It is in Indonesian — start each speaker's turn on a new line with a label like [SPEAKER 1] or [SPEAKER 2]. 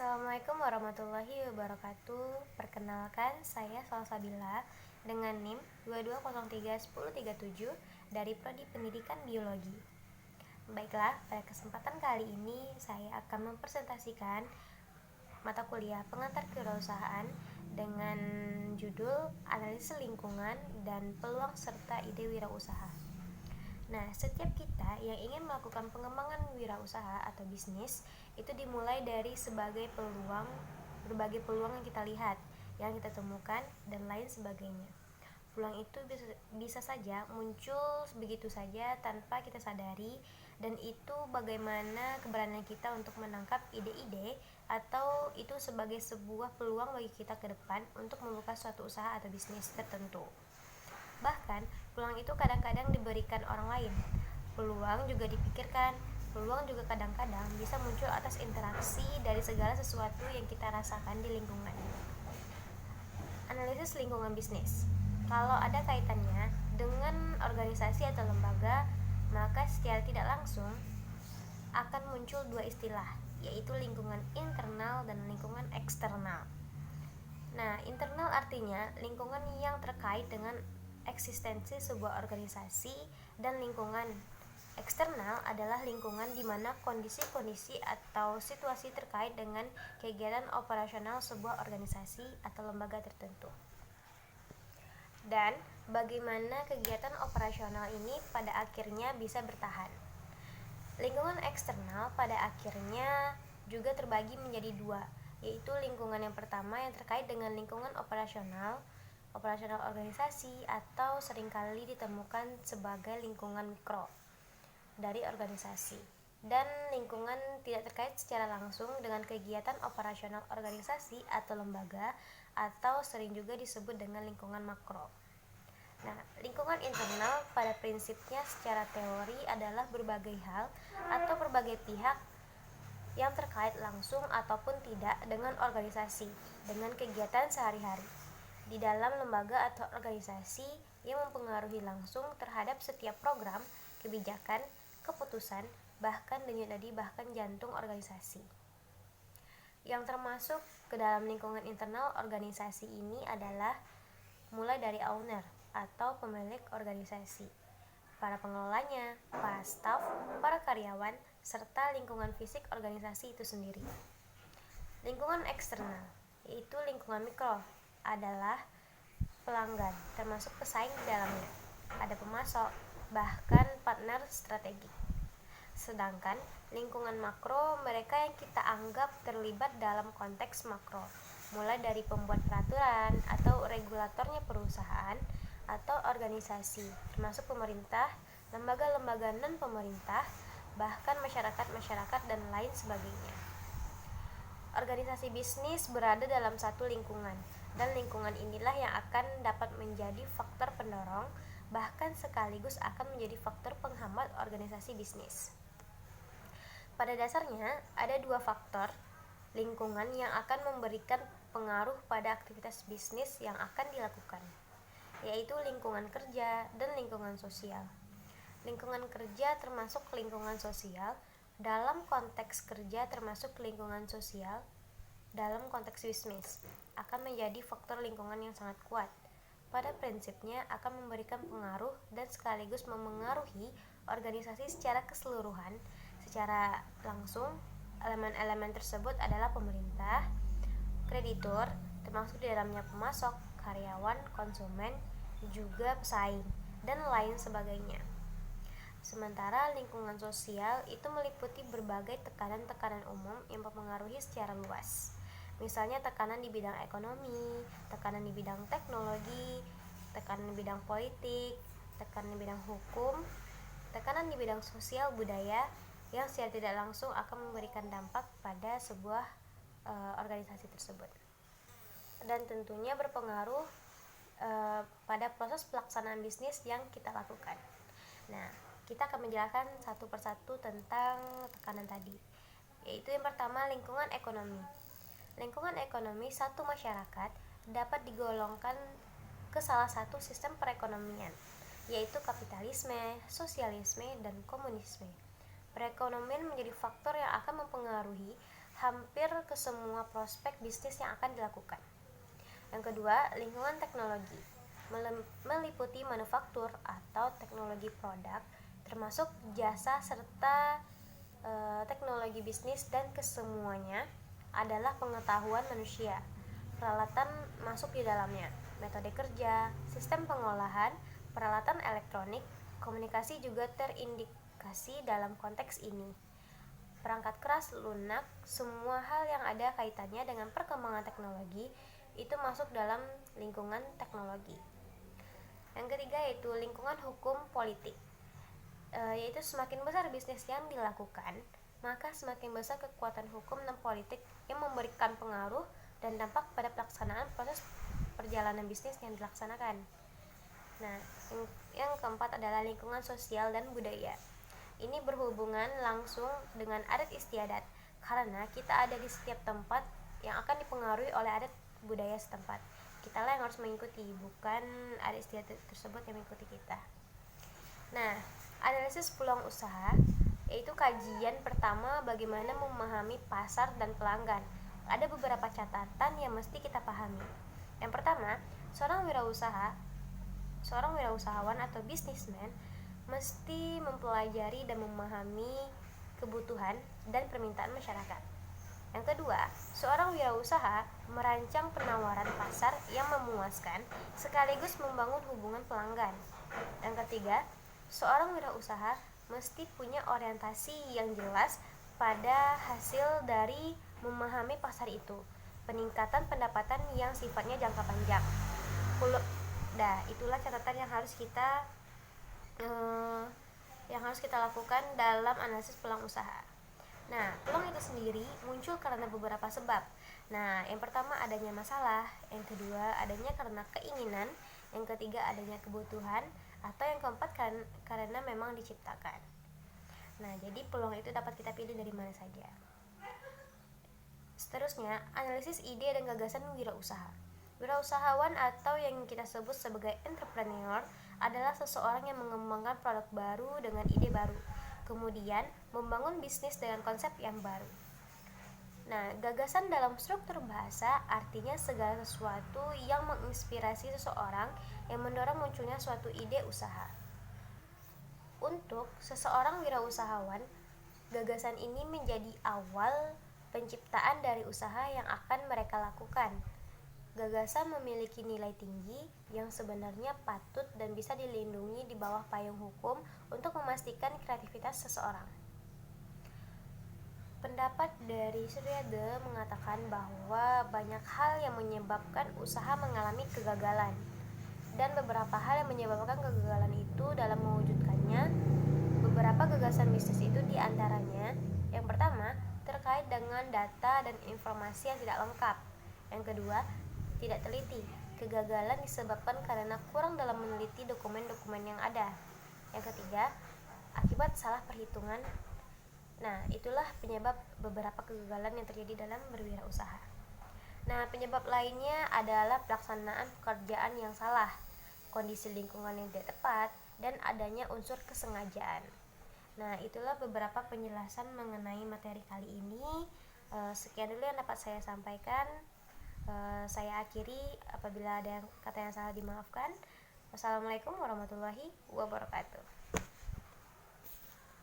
[SPEAKER 1] Assalamualaikum warahmatullahi wabarakatuh. Perkenalkan, saya Salsabila dengan NIM 22031037 dari Prodi Pendidikan Biologi. Baiklah, pada kesempatan kali ini saya akan mempresentasikan mata kuliah pengantar kewirausahaan dengan judul Analisis Lingkungan dan Peluang serta Ide Wirausaha. Nah, setiap kita yang ingin melakukan pengembangan wirausaha atau bisnis itu dimulai dari berbagai peluang yang kita lihat, yang kita temukan, dan lain sebagainya. Peluang itu bisa saja muncul begitu saja tanpa kita sadari, dan itu bagaimana keberanian kita untuk menangkap ide-ide atau itu sebagai sebuah peluang bagi kita ke depan untuk membuka suatu usaha atau bisnis tertentu. Bahkan, peluang itu kadang-kadang diberikan orang lain. Peluang juga dipikirkan. Peluang juga kadang-kadang bisa muncul atas interaksi dari segala sesuatu yang kita rasakan di lingkungan. Analisis lingkungan bisnis. Kalau ada kaitannya dengan organisasi atau lembaga, maka secara tidak langsung akan muncul dua istilah, yaitu lingkungan internal dan lingkungan eksternal. Nah, internal artinya lingkungan yang terkait dengan eksistensi sebuah organisasi, dan lingkungan eksternal adalah lingkungan di mana kondisi-kondisi atau situasi terkait dengan kegiatan operasional sebuah organisasi atau lembaga tertentu. Dan bagaimana kegiatan operasional ini pada akhirnya bisa bertahan. Lingkungan eksternal pada akhirnya juga terbagi menjadi dua, yaitu lingkungan yang pertama yang terkait dengan lingkungan operasional organisasi atau seringkali ditemukan sebagai lingkungan mikro dari organisasi, dan lingkungan tidak terkait secara langsung dengan kegiatan operasional organisasi atau lembaga atau sering juga disebut dengan lingkungan makro. Nah, lingkungan internal pada prinsipnya secara teori adalah berbagai hal atau berbagai pihak yang terkait langsung ataupun tidak dengan organisasi, dengan kegiatan sehari-hari di dalam lembaga atau organisasi yang mempengaruhi langsung terhadap setiap program, kebijakan, keputusan, bahkan jantung organisasi. Yang termasuk ke dalam lingkungan internal organisasi ini adalah mulai dari owner atau pemilik organisasi, para pengelolanya, para staf, para karyawan, serta lingkungan fisik organisasi itu sendiri. Lingkungan eksternal, yaitu lingkungan mikro, adalah pelanggan, termasuk pesaing di dalamnya. Ada pemasok, bahkan partner strategik. Sedangkan lingkungan makro, mereka yang kita anggap terlibat dalam konteks makro, mulai dari pembuat peraturan atau regulatornya perusahaan atau organisasi, termasuk pemerintah, lembaga-lembaga non-pemerintah, bahkan masyarakat dan lain sebagainya. Organisasi bisnis berada dalam satu lingkungan, dan lingkungan inilah yang akan dapat menjadi faktor pendorong, bahkan sekaligus akan menjadi faktor penghambat organisasi bisnis. Pada dasarnya, ada dua faktor lingkungan yang akan memberikan pengaruh pada aktivitas bisnis yang akan dilakukan, yaitu lingkungan kerja dan lingkungan sosial. Lingkungan kerja termasuk lingkungan sosial, dalam konteks kerja termasuk lingkungan sosial, dalam konteks bisnis akan menjadi faktor lingkungan yang sangat kuat. Pada prinsipnya akan memberikan pengaruh dan sekaligus memengaruhi organisasi secara keseluruhan. Secara langsung, elemen-elemen tersebut adalah pemerintah, kreditur, termasuk di dalamnya pemasok, karyawan, konsumen, juga pesaing, dan lain sebagainya. Sementara lingkungan sosial itu meliputi berbagai tekanan-tekanan umum yang mempengaruhi secara luas. Misalnya tekanan di bidang ekonomi, tekanan di bidang teknologi, tekanan di bidang politik, tekanan di bidang hukum, tekanan di bidang sosial budaya yang secara tidak langsung akan memberikan dampak pada sebuah organisasi tersebut. Dan tentunya berpengaruh pada proses pelaksanaan bisnis yang kita lakukan. Nah, kita akan menjelaskan satu persatu tentang tekanan tadi, yaitu yang pertama lingkungan ekonomi. Lingkungan ekonomi satu masyarakat dapat digolongkan ke salah satu sistem perekonomian, yaitu kapitalisme, sosialisme, dan komunisme. Perekonomian menjadi faktor yang akan mempengaruhi hampir ke semua prospek bisnis yang akan dilakukan. Yang kedua, lingkungan teknologi meliputi manufaktur atau teknologi produk, termasuk jasa serta teknologi bisnis, dan kesemuanya adalah pengetahuan manusia. Peralatan masuk di dalamnya, metode kerja, sistem pengolahan, peralatan elektronik, komunikasi juga terindikasi dalam konteks ini. Perangkat keras, lunak, semua hal yang ada kaitannya dengan perkembangan teknologi itu masuk dalam lingkungan teknologi. Yang ketiga yaitu lingkungan hukum politik, yaitu semakin besar bisnis yang dilakukan, maka semakin besar kekuatan hukum dan politik yang memberikan pengaruh dan dampak pada pelaksanaan proses perjalanan bisnis yang dilaksanakan. Nah, yang keempat adalah lingkungan sosial dan budaya. Ini berhubungan langsung dengan adat istiadat, karena kita ada di setiap tempat yang akan dipengaruhi oleh adat budaya setempat. Kita lah yang harus mengikuti, bukan adat istiadat tersebut yang mengikuti kita. Nah, analisis peluang usaha yaitu kajian pertama bagaimana memahami pasar dan pelanggan. Ada beberapa catatan yang mesti kita pahami. Yang pertama, seorang wirausahawan atau bisnismen mesti mempelajari dan memahami kebutuhan dan permintaan masyarakat. Yang kedua, seorang wirausaha merancang penawaran pasar yang memuaskan sekaligus membangun hubungan pelanggan. Yang ketiga, seorang wirausaha mesti punya orientasi yang jelas pada hasil dari memahami pasar itu, peningkatan pendapatan yang sifatnya jangka panjang. Itulah catatan yang harus kita lakukan dalam analisis peluang usaha. Nah, peluang itu sendiri muncul karena beberapa sebab. Nah, yang pertama adanya masalah, yang kedua adanya karena keinginan, yang ketiga adanya kebutuhan, atau yang keempat karena memang diciptakan. Nah, jadi peluang itu dapat kita pilih dari mana saja. Seterusnya, analisis ide dan gagasan wirausaha. Wirausahawan atau yang kita sebut sebagai entrepreneur adalah seseorang yang mengembangkan produk baru dengan ide baru, kemudian membangun bisnis dengan konsep yang baru. Nah, gagasan dalam struktur bahasa artinya segala sesuatu yang menginspirasi seseorang yang mendorong munculnya suatu ide usaha. Untuk seseorang wirausahawan, gagasan ini menjadi awal penciptaan dari usaha yang akan mereka lakukan. Gagasan memiliki nilai tinggi yang sebenarnya patut dan bisa dilindungi di bawah payung hukum untuk memastikan kreativitas seseorang. Pendapat dari Suryade mengatakan bahwa banyak hal yang menyebabkan usaha mengalami kegagalan, dan beberapa hal yang menyebabkan kegagalan itu dalam mewujudkannya. Beberapa gagasan bisnis itu diantaranya, yang pertama, terkait dengan data dan informasi yang tidak lengkap. Yang kedua, tidak teliti. Kegagalan disebabkan karena kurang dalam meneliti dokumen-dokumen yang ada. Yang ketiga, akibat salah perhitungan. Nah, itulah penyebab beberapa kegagalan yang terjadi dalam berwirausaha. Nah, penyebab lainnya adalah pelaksanaan pekerjaan yang salah, kondisi lingkungan yang tidak tepat, dan adanya unsur kesengajaan. Nah, itulah beberapa penjelasan mengenai materi kali ini. Sekian dulu yang dapat saya sampaikan. Saya akhiri, apabila ada kata yang salah dimaafkan. Wassalamualaikum warahmatullahi wabarakatuh.